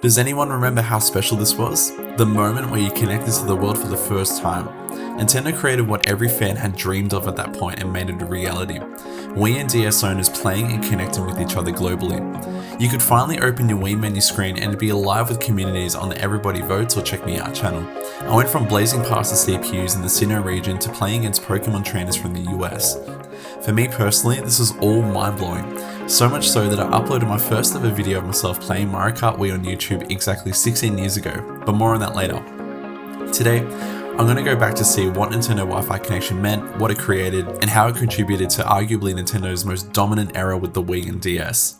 Does anyone remember how special this was? The moment where you connected to the world for the first time. Nintendo created what every fan had dreamed of at that point and made it a reality. Wii and DS owners playing and connecting with each other globally. You could finally open your Wii menu screen and be alive with communities on the Everybody Votes or Check Me Out channel. I went from blazing past the CPUs in the Sinnoh region to playing against Pokemon trainers from the US. For me personally, this was all mind-blowing. So much so that I uploaded my first ever video of myself playing Mario Kart Wii on YouTube exactly 16 years ago, but more on that later. Today, I'm going to go back to see what Nintendo Wi-Fi connection meant, what it created, and how it contributed to arguably Nintendo's most dominant era with the Wii and DS.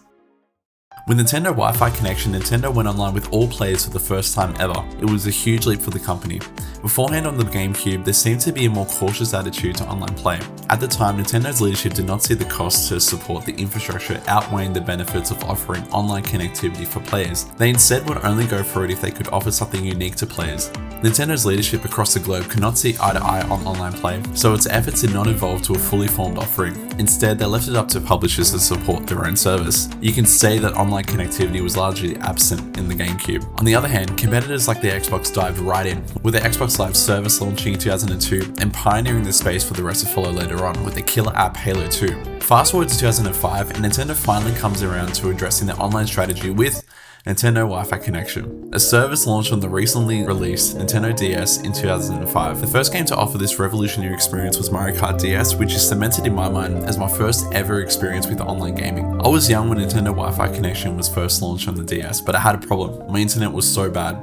With Nintendo Wi-Fi connection, Nintendo went online with all players for the first time ever. It was a huge leap for the company. Beforehand on the GameCube, there seemed to be a more cautious attitude to online play. At the time, Nintendo's leadership did not see the costs to support the infrastructure outweighing the benefits of offering online connectivity for players. They instead would only go for it if they could offer something unique to players. Nintendo's leadership across the globe could not see eye to eye on online play, so its efforts did not evolve to a fully formed offering. Instead, they left it up to publishers to support their own service. You can say that online connectivity was largely absent in the GameCube. On the other hand, competitors like the Xbox dived right in, with the Xbox Live service launching in 2002 and pioneering the space for the rest to follow later on with the killer app Halo 2. Fast forward to 2005 and Nintendo finally comes around to addressing their online strategy with Nintendo Wi-Fi Connection, a service launched on the recently released Nintendo DS in 2005. The first game to offer this revolutionary experience was Mario Kart DS, which is cemented in my mind as my first ever experience with online gaming. I was young when Nintendo Wi-Fi Connection was first launched on the DS, but I had a problem. My internet was so bad.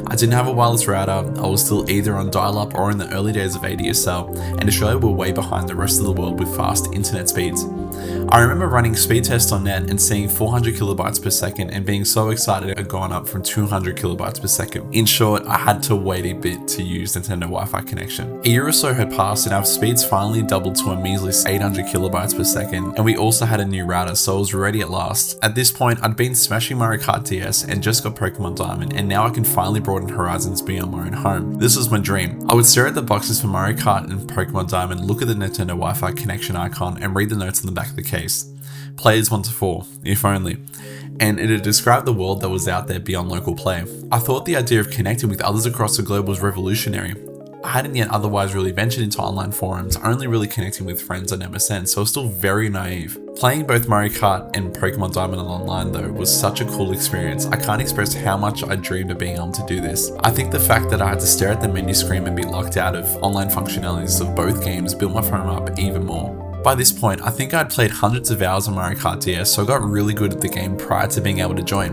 I didn't have a wireless router, I was still either on dial-up or in the early days of ADSL, and Australia were way behind the rest of the world with fast internet speeds. I remember running speed tests on net and seeing 400 kilobytes per second and being so excited it had gone up from 200 kilobytes per second. In short, I had to wait a bit to use Nintendo Wi-Fi connection. A year or so had passed and our speeds finally doubled to a measly 800 kilobytes per second, and we also had a new router, so I was ready at last. At this point, I'd been smashing Mario Kart DS and just got Pokemon Diamond, and now I can finally broaden horizons beyond my own home. This was my dream. I would stare at the boxes for Mario Kart and Pokemon Diamond, look at the Nintendo Wi-Fi connection icon, and read the notes on the back of the case. Players 1 to 4, if only. And it had described the world that was out there beyond local play. I thought the idea of connecting with others across the globe was revolutionary. I hadn't yet otherwise really ventured into online forums, only really connecting with friends on MSN, so I was still very naive. Playing both Mario Kart and Pokemon Diamond online though was such a cool experience. I can't express how much I dreamed of being able to do this. I think the fact that I had to stare at the menu screen and be locked out of online functionalities of both games built my phone up even more. By this point, I think I'd played hundreds of hours on Mario Kart DS, so I got really good at the game prior to being able to join.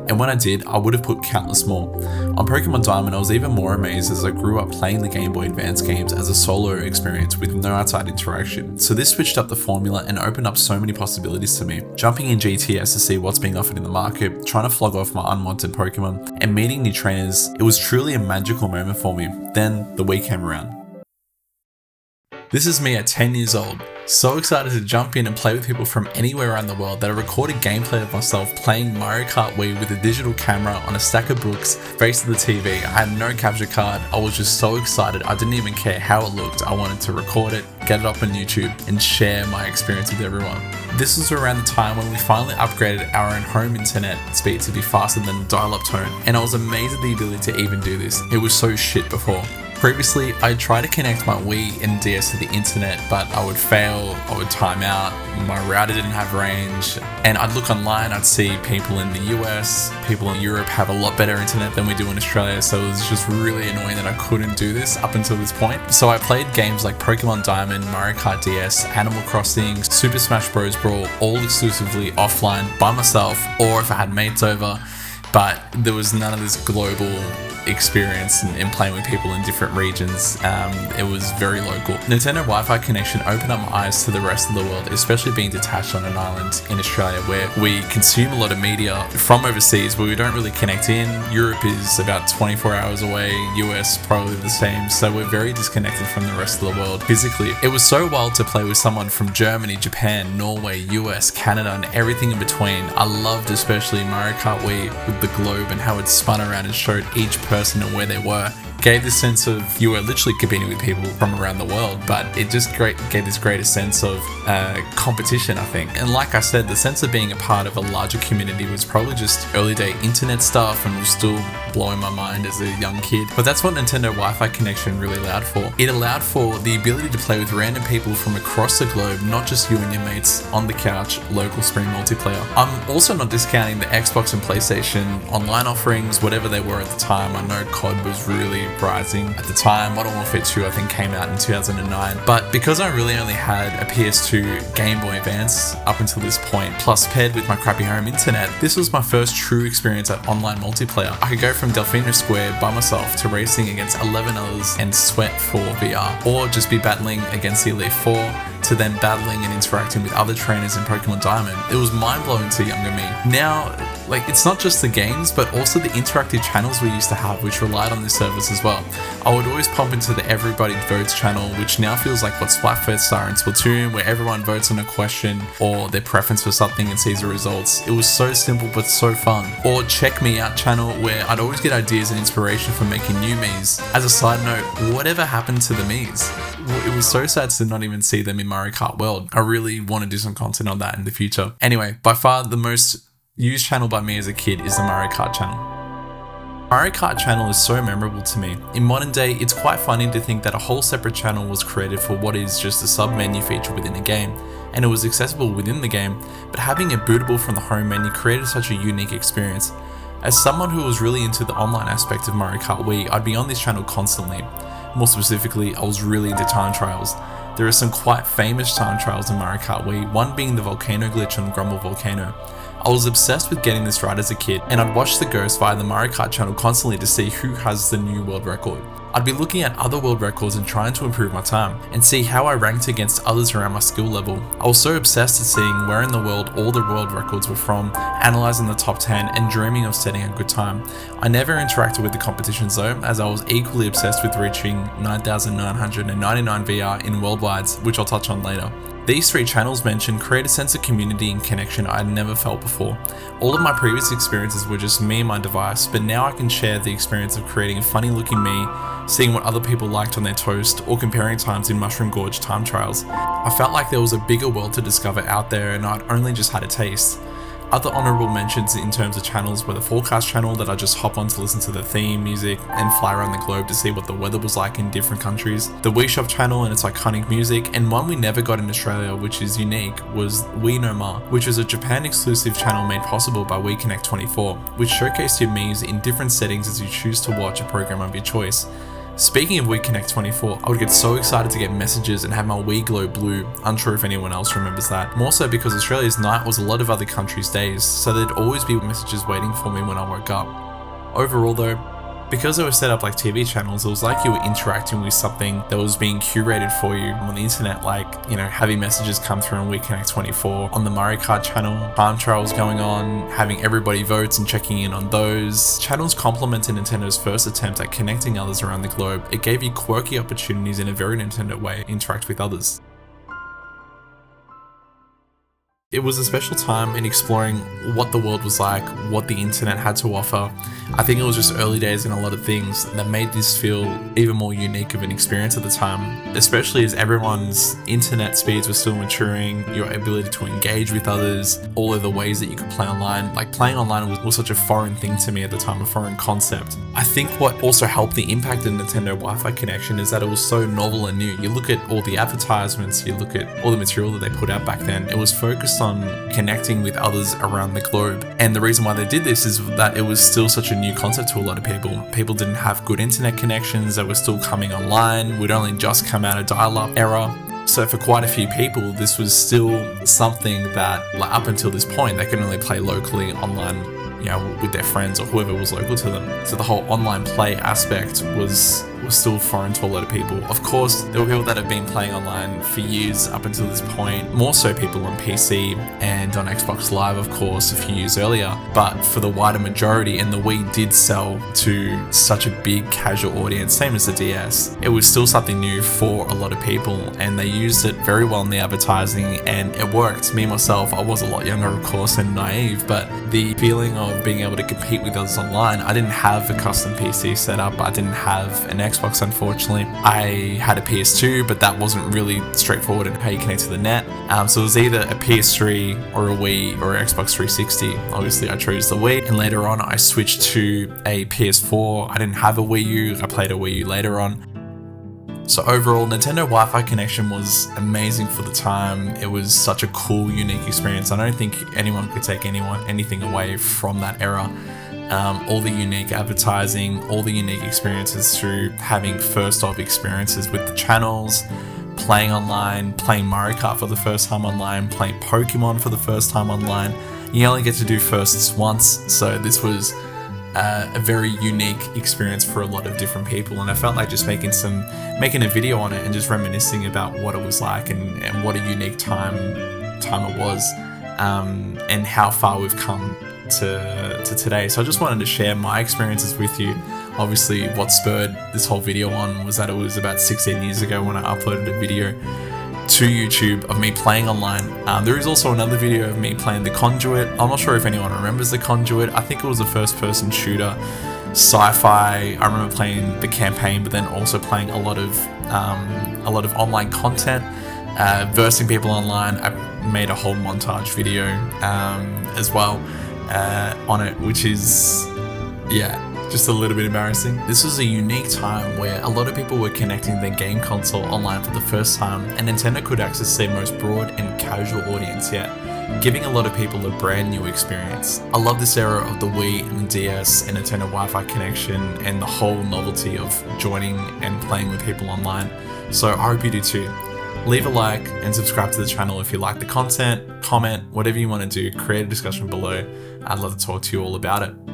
And when I did, I would have put countless more. On Pokemon Diamond, I was even more amazed as I grew up playing the Game Boy Advance games as a solo experience with no outside interaction. So this switched up the formula and opened up so many possibilities to me. Jumping in GTS to see what's being offered in the market, trying to flog off my unwanted Pokemon, and meeting new trainers, it was truly a magical moment for me. Then the Wii came around. This is me at 10 years old. So excited to jump in and play with people from anywhere around the world that I recorded gameplay of myself playing Mario Kart Wii with a digital camera on a stack of books facing the TV. I had no capture card. I was just so excited. I didn't even care how it looked. I wanted to record it, get it up on YouTube, and share my experience with everyone. This was around the time when we finally upgraded our own home internet speed to be faster than dial-up tone, and I was amazed at the ability to even do this. It was so shit before. Previously, I tried to connect my Wii and DS to the internet, but I would fail, I would time out, my router didn't have range, and I'd look online, I'd see people in the US, people in Europe have a lot better internet than we do in Australia, so it was just really annoying that I couldn't do this up until this point. So I played games like Pokemon Diamond, Mario Kart DS, Animal Crossing, Super Smash Bros. Brawl, all exclusively offline by myself, or if I had mates over, but there was none of this global experience in playing with people in different regions. It was very local. Nintendo Wi-Fi connection opened up my eyes to the rest of the world, especially being detached on an island in Australia where we consume a lot of media from overseas but we don't really connect in. Europe is about 24 hours away, US probably the same, so we're very disconnected from the rest of the world physically. It was so wild to play with someone from Germany, Japan, Norway, US, Canada, and everything in between. I loved especially Mario Kart Wii with the globe and how it spun around and showed each person and where they were, gave this sense of you were literally competing with people from around the world, but it just gave this greater sense of competition, I think. And like I said, the sense of being a part of a larger community was probably just early day internet stuff and was still blowing my mind as a young kid. But that's what Nintendo Wi-Fi connection really allowed for. It allowed for the ability to play with random people from across the globe, not just you and your mates on the couch, local spring multiplayer. I'm also not discounting the Xbox and PlayStation online offerings, whatever they were at the time. I know COD was really rising at the time. Modern Warfare 2 I think came out in 2009. But because I really only had a PS2 Game Boy Advance up until this point, plus paired with my crappy home internet, this was my first true experience at online multiplayer. I could go from Delfino Square by myself to racing against 11 others and sweat for VR, or just be battling against the Elite Four, to then battling and interacting with other trainers in Pokemon Diamond. It was mind-blowing to younger me. Now, it's not just the games, but also the interactive channels we used to have, which relied on this service as well. I would always pump into the Everybody Votes channel, which now feels like what Splatfest are in Splatoon, where everyone votes on a question or their preference for something and sees the results. It was so simple but so fun. Or Check Me Out channel, where I'd always get ideas and inspiration for making new Miis. As a side note, whatever happened to the Miis? It was so sad to not even see them in Mario Kart World. I really want to do some content on that in the future. Anyway, by far the most used channel by me as a kid is the Mario Kart channel. Mario Kart channel is so memorable to me. In modern day, it's quite funny to think that a whole separate channel was created for what is just a sub-menu feature within a game, and it was accessible within the game, but having it bootable from the home menu created such a unique experience. As someone who was really into the online aspect of Mario Kart Wii, I'd be on this channel constantly. More specifically, I was really into time trials. There are some quite famous time trials in Mario Kart Wii, one being the volcano glitch on Grumble Volcano. I was obsessed with getting this right as a kid, and I'd watch the ghosts via the Mario Kart channel constantly to see who has the new world record. I'd be looking at other world records and trying to improve my time, and see how I ranked against others around my skill level. I was so obsessed at seeing where in the world all the world records were from, analysing the top 10 and dreaming of setting a good time. I never interacted with the competitions though, as I was equally obsessed with reaching 9,999 VR in worldwides, which I'll touch on later. These three channels mentioned create a sense of community and connection I had never felt before. All of my previous experiences were just me and my device, but now I can share the experience of creating a funny looking me, seeing what other people liked on their toast, or comparing times in Mushroom Gorge time trials. I felt like there was a bigger world to discover out there and I'd only just had a taste. Other honourable mentions in terms of channels were the Forecast channel that I just hop on to listen to the theme music and fly around the globe to see what the weather was like in different countries. The Wii Shop channel and its iconic music, and one we never got in Australia which is unique was Wii No Ma, which was a Japan exclusive channel made possible by Wii Connect 24, which showcased your Miis in different settings as you choose to watch a program of your choice. Speaking of Wii Connect 24, I would get so excited to get messages and have my Wii glow blue, unsure if anyone else remembers that. More so because Australia's night was a lot of other countries' days, so there'd always be messages waiting for me when I woke up. Overall though, because they were set up like TV channels, it was like you were interacting with something that was being curated for you on the internet, like, having messages come through on Wii Connect 24, on the Mario Kart channel, time trials going on, having everybody votes and checking in on those. Channels complemented Nintendo's first attempt at connecting others around the globe. It gave you quirky opportunities in a very Nintendo way to interact with others. It was a special time in exploring what the world was like, what the internet had to offer. I think it was just early days in a lot of things that made this feel even more unique of an experience at the time, especially as everyone's internet speeds were still maturing, your ability to engage with others, all of the ways that you could play online. Like, playing online was such a foreign thing to me at the time, a foreign concept. I think what also helped the impact of Nintendo Wi-Fi connection is that it was so novel and new. You look at all the advertisements, you look at all the material that they put out back then, it was focused on connecting with others around the globe. And the reason why they did this is that it was still such a new concept to a lot of people. People didn't have good internet connections, they were still coming online, we'd only just come out of dial-up era. So for quite a few people, this was still something that, like, up until this point, they could only play locally online, with their friends or whoever was local to them. So the whole online play aspect was was still foreign to a lot of people. Of course, there were people that have been playing online for years up until this point, more so people on PC and on Xbox Live, of course, a few years earlier. But for the wider majority, and the Wii did sell to such a big casual audience, same as the DS, it was still something new for a lot of people, and they used it very well in the advertising, and it worked. Me, myself, I was a lot younger, of course, and naive, but the feeling of being able to compete with others online, I didn't have a custom PC set up, I didn't have an Xbox, unfortunately. I had a PS2, but that wasn't really straightforward in how you connect to the net. So it was either a PS3 or a Wii or an Xbox 360. Obviously, I chose the Wii, and later on, I switched to a PS4. I didn't have a Wii U, I played a Wii U later on. So overall, Nintendo Wi-Fi connection was amazing for the time. It was such a cool, unique experience. I don't think anyone could take anything away from that era. All the unique advertising, all the unique experiences through having first-off experiences with the channels, playing online, playing Mario Kart for the first time online, playing Pokemon for the first time online. You only get to do firsts once, so this was a very unique experience for a lot of different people, and I felt like just making a video on it and just reminiscing about what it was like and what a unique time it was, and how far we've come to today. So I just wanted to share my experiences with you. Obviously, what spurred this whole video on was that it was about 16 years ago when I uploaded a video to YouTube of me playing online. There is also another video of me playing The Conduit. I'm not sure if anyone remembers The Conduit. I think it was a first-person shooter, sci-fi. I remember playing the campaign, but then also playing a lot of online content, versing people online. I made a whole montage video as well on it, which is, just a little bit embarrassing. This was a unique time where a lot of people were connecting their game console online for the first time, and Nintendo could access their most broad and casual audience yet, giving a lot of people a brand new experience. I love this era of the Wii and the DS and Nintendo Wi-Fi connection and the whole novelty of joining and playing with people online. So I hope you do too. Leave a like and subscribe to the channel if you like the content, comment, whatever you want to do, create a discussion below. I'd love to talk to you all about it.